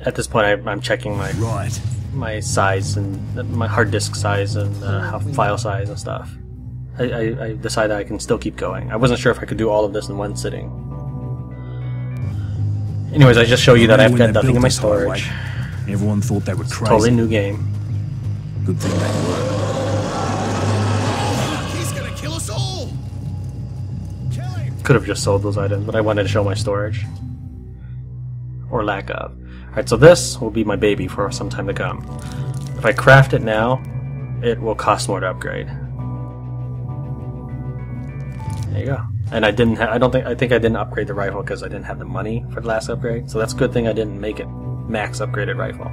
At this point, I'm checking my size and my hard disk size and file size and stuff. I decided I can still keep going. I wasn't sure if I could do all of this in one sitting. Anyways, I just show you that I've got nothing in my storage. Everyone thought they were crazy. Totally new game. Good thing they were. He's gonna kill us all. Kill him. Could have just sold those items, but I wanted to show my storage. Or lack of. Alright, so this will be my baby for some time to come. If I craft it now, it will cost more to upgrade. There you go. And I didn't. I think I didn't upgrade the rifle because I didn't have the money for the last upgrade. So that's a good thing I didn't make it max upgraded rifle.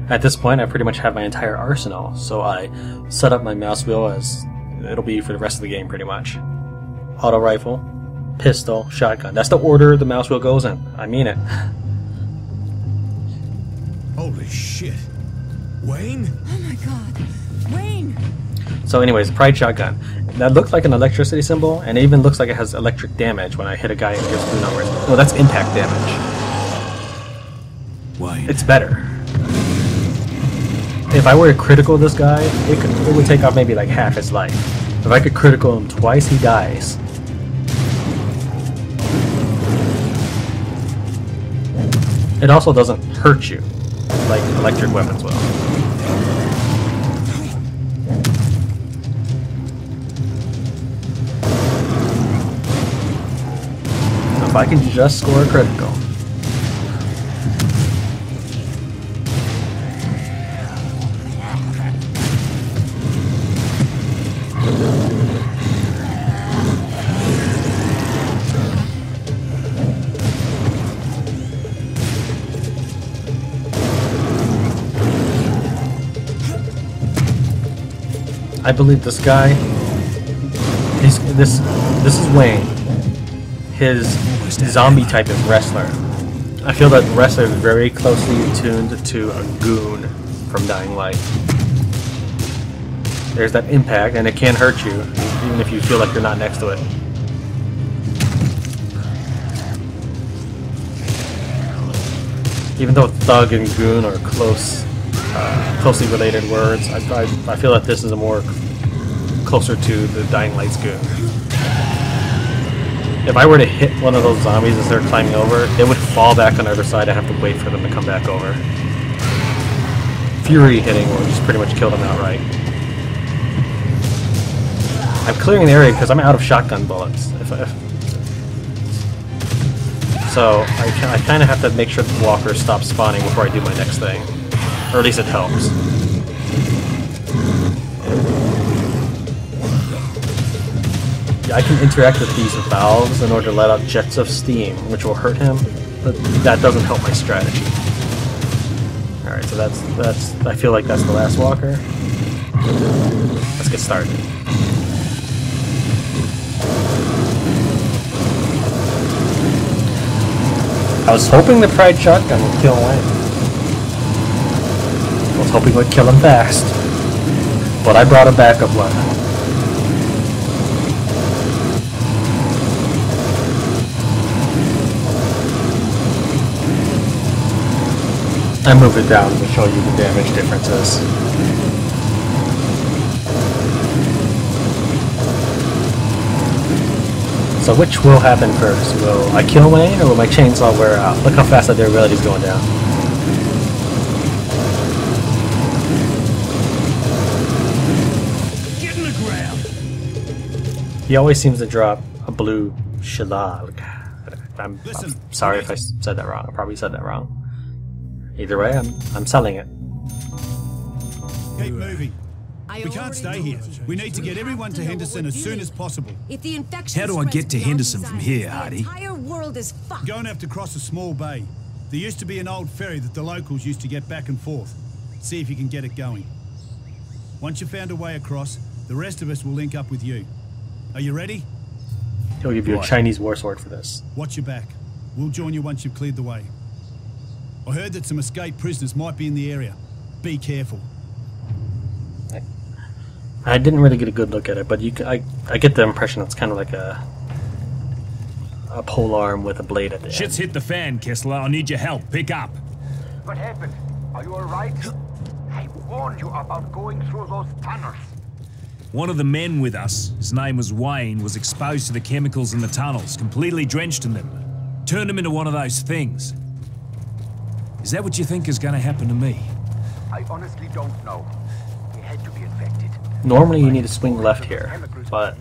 At this point, I pretty much have my entire arsenal. So I set up my mouse wheel as it'll be for the rest of the game, pretty much. Auto rifle, pistol, shotgun. That's the order the mouse wheel goes in. I mean it. Holy shit. Wayne? Oh my god. Wayne! So anyways, Pride shotgun. That looks like an electricity symbol, and it even looks like it has electric damage when I hit a guy and it gives 2 numbers. No, that's impact damage. Wayne. It's better. If I were to critical this guy, it would take off maybe like half his life. If I could critical him twice, he dies. It also doesn't hurt you like electric weapons will. If I can just score a critical. I believe this guy, this is Wayne. His zombie type is wrestler. I feel that wrestler is very closely tuned to a goon from Dying Light. There's that impact, and it can hurt you, even if you feel like you're not next to it. Even though thug and goon are closely related words, I feel that this is a more closer to the Dying Light's goon. If I were to hit one of those zombies as they're climbing over, they would fall back on the other side. I have to wait for them to come back over. Fury hitting will just pretty much kill them outright. I'm clearing the area because I'm out of shotgun bullets. So I kind of have to make sure the walkers stop spawning before I do my next thing. Or at least it helps. I can interact with these valves in order to let out jets of steam, which will hurt him, but that doesn't help my strategy. Alright, so that's I feel like that's the last walker. Let's get started. I was hoping the Pride shotgun would kill Wayne. I was hoping it would kill him fast. But I brought a backup one. I moved it down to show you the damage differences. So which will happen first? Will I kill Wayne or will my chainsaw wear out? Look how fast that durability is going down. Get in the ground. He always seems to drop a blue shalag. I'm sorry if I said that wrong. I probably said that wrong. Either way, I'm selling it. Keep moving. We can't stay here. We need to get everyone to Henderson as soon as possible. If the infection How do I get to Henderson from here, Hardy? The entire world is fucked. You're going to have to cross a small bay. There used to be an old ferry that the locals used to get back and forth. See if you can get it going. Once you've found a way across, the rest of us will link up with you. Are you ready? He'll give you a Chinese war sword for this. Watch your back. We'll join you once you've cleared the way. I heard that some escaped prisoners might be in the area. Be careful. I didn't really get a good look at it, but I get the impression it's kind of like a polearm with a blade at the end. Shit's hit the fan, Kessler. I need your help. Pick up. What happened? Are you alright? I warned you about going through those tunnels. One of the men with us, his name was Wayne, was exposed to the chemicals in the tunnels, completely drenched in them. Turned him into one of those things. Is that what you think is going to happen to me? I honestly don't know. He had to be infected. Normally you need to swing left here, but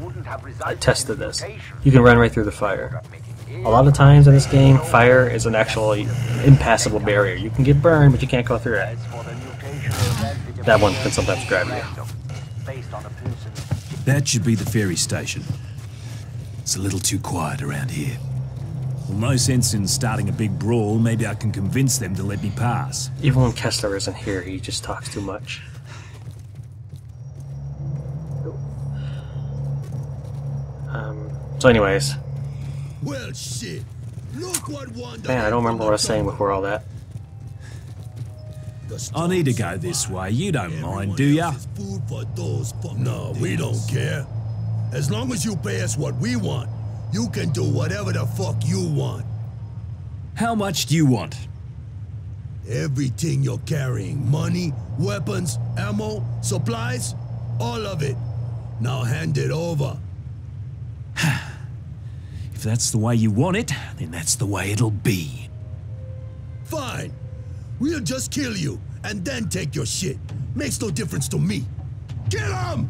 I tested this. You can run right through the fire. A lot of times in this game, fire is an actually impassable barrier. You can get burned, but you can't go through it. That one can sometimes grab you. That should be the ferry station. It's a little too quiet around here. Well, no sense in starting a big brawl. Maybe I can convince them to let me pass. Even when Kessler isn't here, he just talks too much. So anyways. Well, shit. Look what Man, I don't remember what I was saying before all that. I need to go this way. You don't mind, do ya? No, we don't care. As long as you pay us what we want, you can do whatever the fuck you want. How much do you want? Everything you're carrying. Money, weapons, ammo, supplies, all of it. Now hand it over. If that's the way you want it, then that's the way it'll be. Fine. We'll just kill you, and then take your shit. Makes no difference to me. Kill him!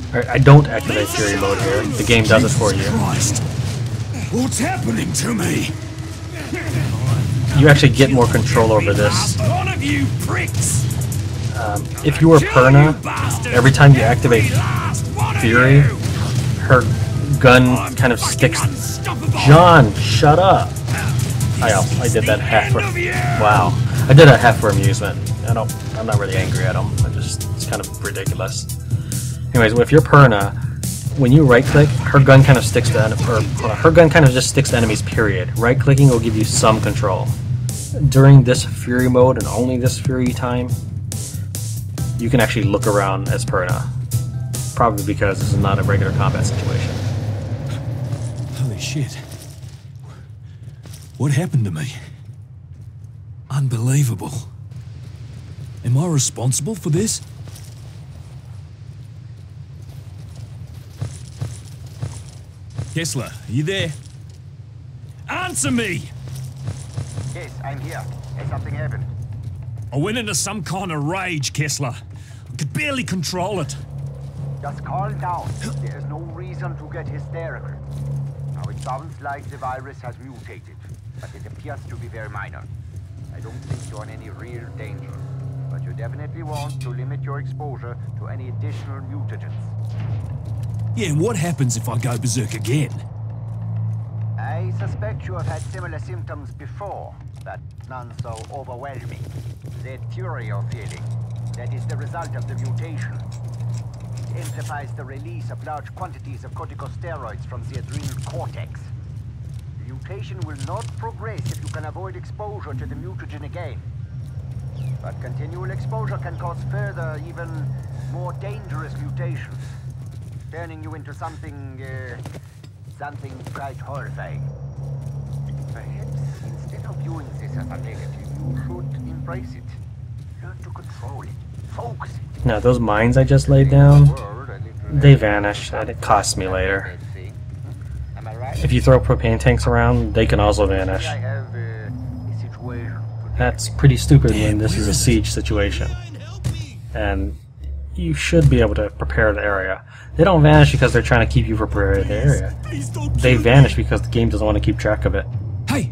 Alright, I don't activate Fury mode here. The game does it for you. Christ. What's happening to me? You actually get more control over this. One of you pricks! If you were Perna, every time you activate Fury, her gun kind of sticks. John, shut up! I did that half for. Wow, I did that half for amusement. I'm not really angry at him. It's kind of ridiculous. Anyways, if you're Perna, when you right-click, her gun kind of sticks to her gun kind of just sticks to enemies. Period. Right-clicking will give you some control. During this Fury mode and only this Fury time, you can actually look around as Perna. Probably because this is not a regular combat situation. Holy shit. What happened to me? Unbelievable. Am I responsible for this? Kessler, are you there? Answer me! Yes, I'm here. Has something happened? I went into some kind of rage, Kessler. I could barely control it. Just calm down. There is no reason to get hysterical. Now it sounds like the virus has mutated, but it appears to be very minor. I don't think you're in any real danger, but you definitely want to limit your exposure to any additional mutagens. Yeah, and what happens if I go berserk again? I suspect you have had similar symptoms before, but none so overwhelming. That fury you're feeling, that is the result of the mutation. It amplifies the release of large quantities of corticosteroids from the adrenal cortex. The mutation will not progress if you can avoid exposure to the mutagen again. But continual exposure can cause further, even more dangerous mutations, turning you into something quite horrifying. Perhaps, instead of viewing this as a negative, you should embrace it. Learn to control it. Focus it. Now, those mines I just laid down, they vanish, and it costs me later. Am I right? If you throw propane tanks around, they can also vanish. I have a situation. That's pretty stupid when this is a siege situation. And you should be able to prepare the area. They don't vanish because they're trying to keep you prepared the area. They vanish because the game doesn't want to keep track of it. Hey!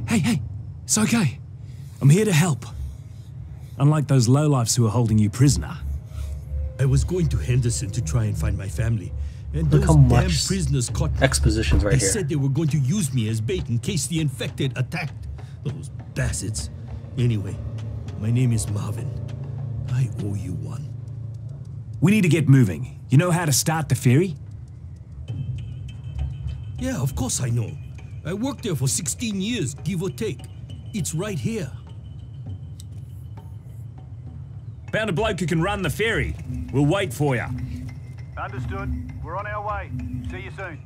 It's okay. I'm here to help. Unlike those lowlifes who are holding you prisoner. I was going to Henderson to try and find my family. And Look those how damn much prisoners caught me. exposition's right They here. said they were going to use me as bait in case the infected attacked. Those bastards. Anyway, my name is Marvin. I owe you one. We need to get moving. You know how to start the ferry? Yeah, of course I know. I worked there for 16 years, give or take. It's right here. Found a bloke who can run the ferry. We'll wait for you. Understood. We're on our way. See you soon.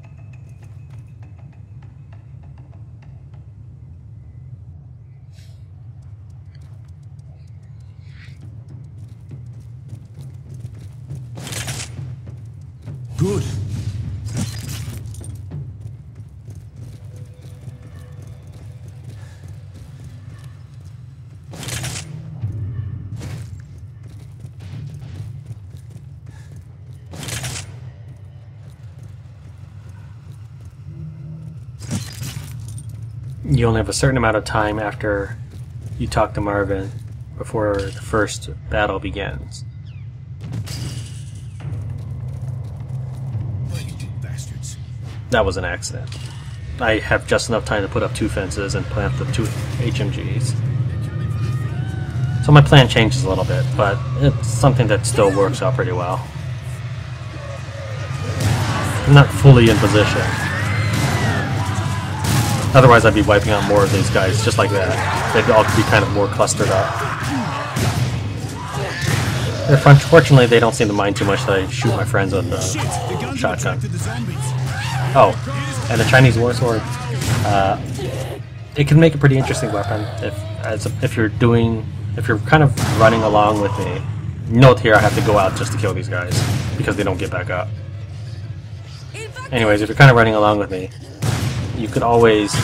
good. You only have a certain amount of time after you talk to Marvin before the first battle begins. You bastards. That was an accident. I have just enough time to put up 2 fences and plant the 2 HMGs. So my plan changes a little bit, but it's something that still works out pretty well. I'm not fully in position. Otherwise I'd be wiping out more of these guys just like that. They'd all be kind of more clustered up. Unfortunately, they don't seem to mind too much that I shoot my friends with the shotgun. Oh, and the Chinese war sword. It can make a pretty interesting weapon if you're kind of running along with me. Note here, I have to go out just to kill these guys because they don't get back up. Anyways, if you're kind of running along with me, you could always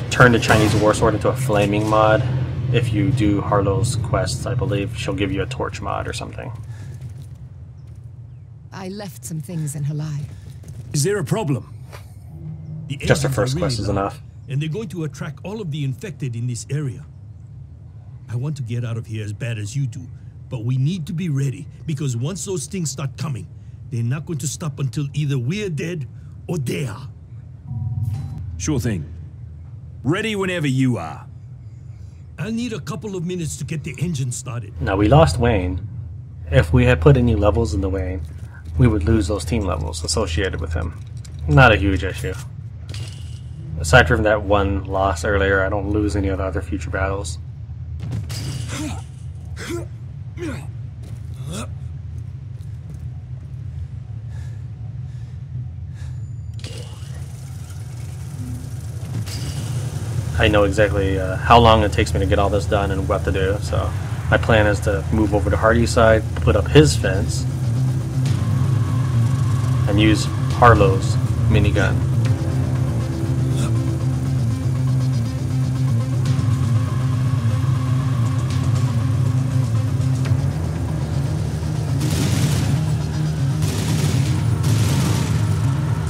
turn the Chinese war sword into a flaming mod. If you do Harlow's quests, I believe she'll give you a torch mod or something. I left some things in her life. Is there a problem? The Just her engines first are quest really is loud, enough. and they're going to attract all of the infected in this area. I want to get out of here as bad as you do, but we need to be ready, because once those things start coming, they're not going to stop until either we're dead or they are. Sure thing. Ready whenever you are. I'll need a couple of minutes to get the engine started. Now we lost Wayne. If we had put any levels into Wayne, we would lose those team levels associated with him. Not a huge issue. Aside from that one loss earlier, I don't lose any of the other future battles. I know exactly how long it takes me to get all this done and what to do, so my plan is to move over to Hardy's side, put up his fence, and use Harlow's minigun.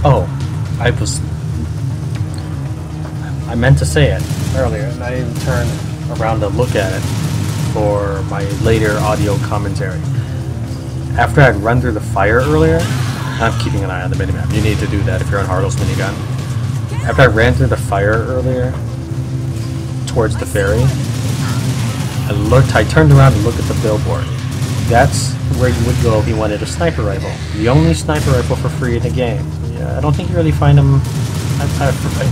Oh, I meant to say it earlier, and I even turned around to look at it for my later audio commentary. After I'd run through the fire earlier, I'm keeping an eye on the minimap. You need to do that if you're on Harlow's minigun. After I ran through the fire earlier, towards the ferry, I turned around to look at the billboard. That's where you would go if you wanted a sniper rifle. The only sniper rifle for free in the game. Yeah, I don't think you really find them.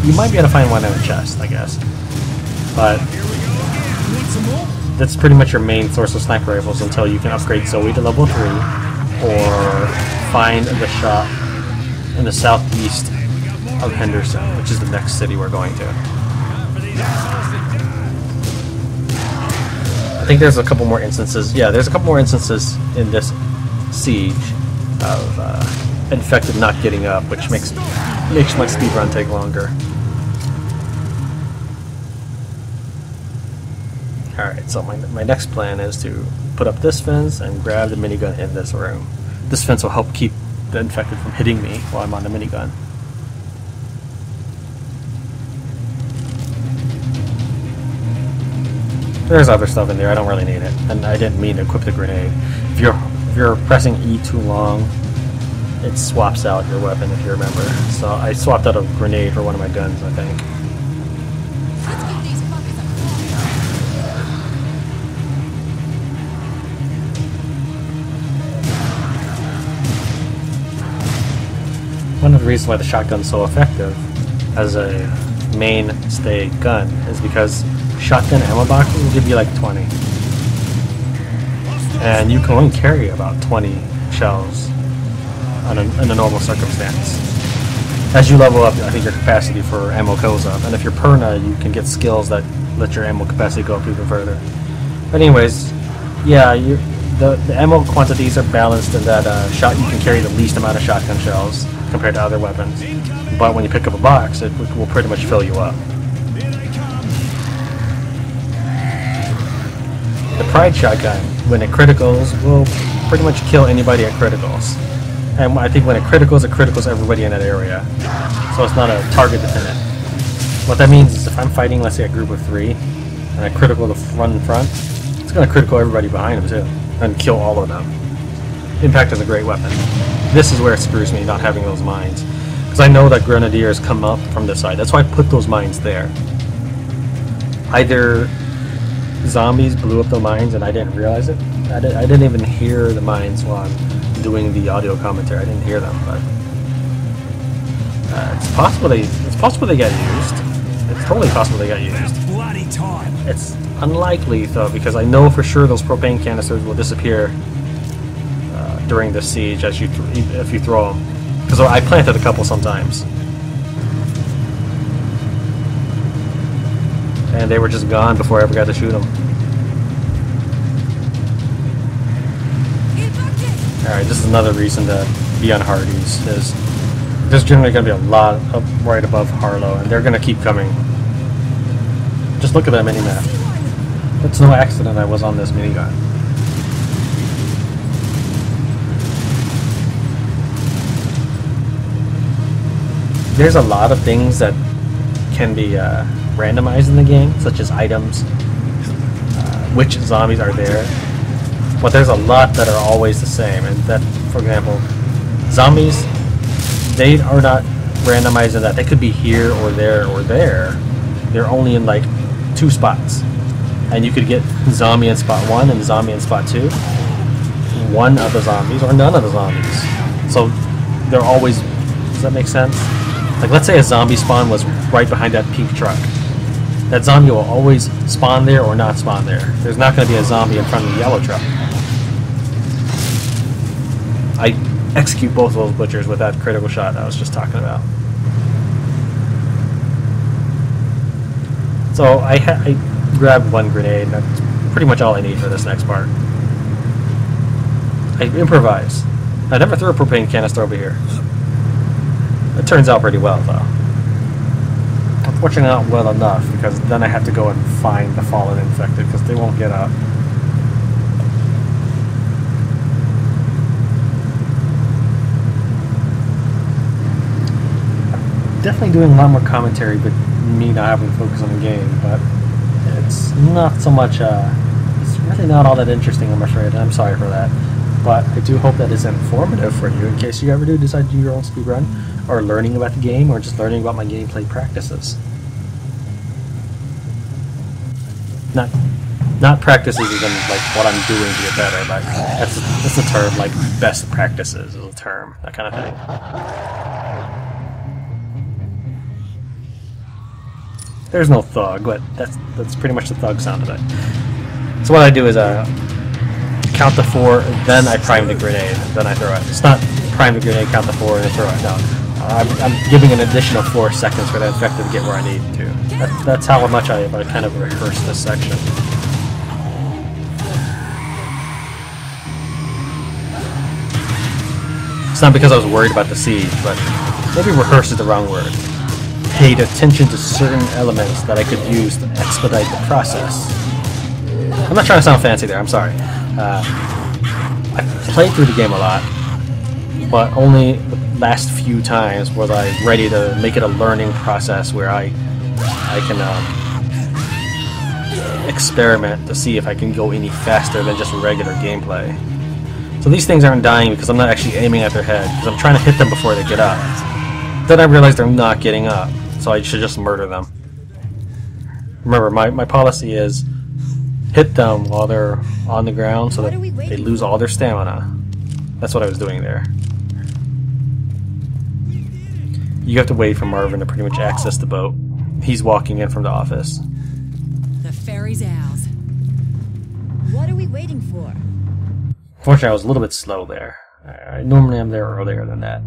You might be able to find one in a chest, I guess. But that's pretty much your main source of sniper rifles until you can upgrade Zoe to level 3 or find the shop in the southeast of Henderson, which is the next city we're going to. I think there's a couple more instances. Yeah, there's a couple more instances in this siege of infected not getting up, which makes my speedrun take longer. Alright, so my next plan is to put up this fence and grab the minigun in this room. This fence will help keep the infected from hitting me while I'm on the minigun. There's other stuff in there, I don't really need it. And I didn't mean to equip the grenade. If you're pressing E too long, it swaps out your weapon, if you remember. So I swapped out a grenade for one of my guns, I think. One of the reasons why the shotgun's so effective as a mainstay gun is because shotgun ammo boxes will give you like 20. And you can only carry about 20 shells in a normal circumstance. As you level up, I think your capacity for ammo goes up, and if you're Perna, you can get skills that let your ammo capacity go up even further. But anyways, yeah, the ammo quantities are balanced in that shot you can carry the least amount of shotgun shells compared to other weapons. But when you pick up a box, it will pretty much fill you up. The Pride shotgun, when it criticals, will pretty much kill anybody at criticals. And I think when it criticals everybody in that area. So it's not a target dependent. What that means is if I'm fighting, let's say, a group of 3, and I critical the one in front, it's going to critical everybody behind them too, and kill all of them. Impact is a great weapon. This is where it screws me, not having those mines. Because I know that grenadiers come up from this side. That's why I put those mines there. Either zombies blew up the mines and I didn't realize it. I didn't even hear the mines while I'm doing the audio commentary. I didn't hear them, but it's possible they got used. It's totally possible they got used. Bloody time. It's unlikely though, because I know for sure those propane canisters will disappear during the siege if you throw them. Because I planted a couple sometimes, and they were just gone before I ever got to shoot them. Alright, this is another reason to be on Hardee's, is there's generally going to be a lot up right above Harlow, and they're going to keep coming. Just look at that mini-map. It's no accident I was on this minigun. There's a lot of things that can be randomized in the game, such as items, which zombies are there. But there's a lot that are always the same, and that, for example, zombies, they are not randomized in that they could be here or there or there. They're only in like 2 spots, and you could get zombie in spot 1 and zombie in spot 2, one of the zombies or none of the zombies. So they're always, does that make sense? Like, let's say a zombie spawn was right behind that pink truck. That zombie will always spawn there or not spawn there. There's not going to be a zombie in front of the yellow truck. I execute both of those butchers with that critical shot I was just talking about. So I grabbed 1 grenade, and that's pretty much all I need for this next part. I improvise. I never threw a propane canister over here. It turns out pretty well, though. Unfortunately, not well enough, because then I have to go and find the fallen infected, because they won't get up. Definitely doing a lot more commentary with me not having to focus on the game, but it's not so much, it's really not all that interesting, I'm afraid. I'm sorry for that. But I do hope that is informative for you in case you ever do decide to do your own speedrun, or learning about the game, or just learning about my gameplay practices. Not practices as in like what I'm doing to get better, but that's a term, like best practices is a term, that kind of thing. There's no thug, but that's pretty much the thug sound of it. So what I do is count to 4, then I prime the grenade, then I throw it. It's not prime the grenade, count to 4, and then throw it. No, I'm giving an additional 4 seconds for the infected to get where I need to. That's how much I kind of rehearse this section. It's not because I was worried about the siege, but maybe rehearse is the wrong word. Paid attention to certain elements that I could use to expedite the process. I'm not trying to sound fancy there, I'm sorry. I played through the game a lot, but only the last few times was I ready to make it a learning process where I can experiment to see if I can go any faster than just regular gameplay. So these things aren't dying because I'm not actually aiming at their head, because I'm trying to hit them before they get up. Then I realized they're not getting up, so I should just murder them. Remember, my policy is hit them while they're on the ground so that they lose all their stamina. That's what I was doing there. You have to wait for Marvin to pretty much access the boat. He's walking in from the office. The ferry's ours. What are we waiting for? Unfortunately, I was a little bit slow there. I normally am there earlier than that.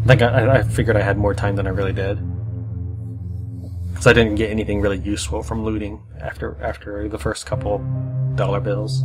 I think I figured I had more time than I really did, because I didn't get anything really useful from looting after the first couple dollar bills.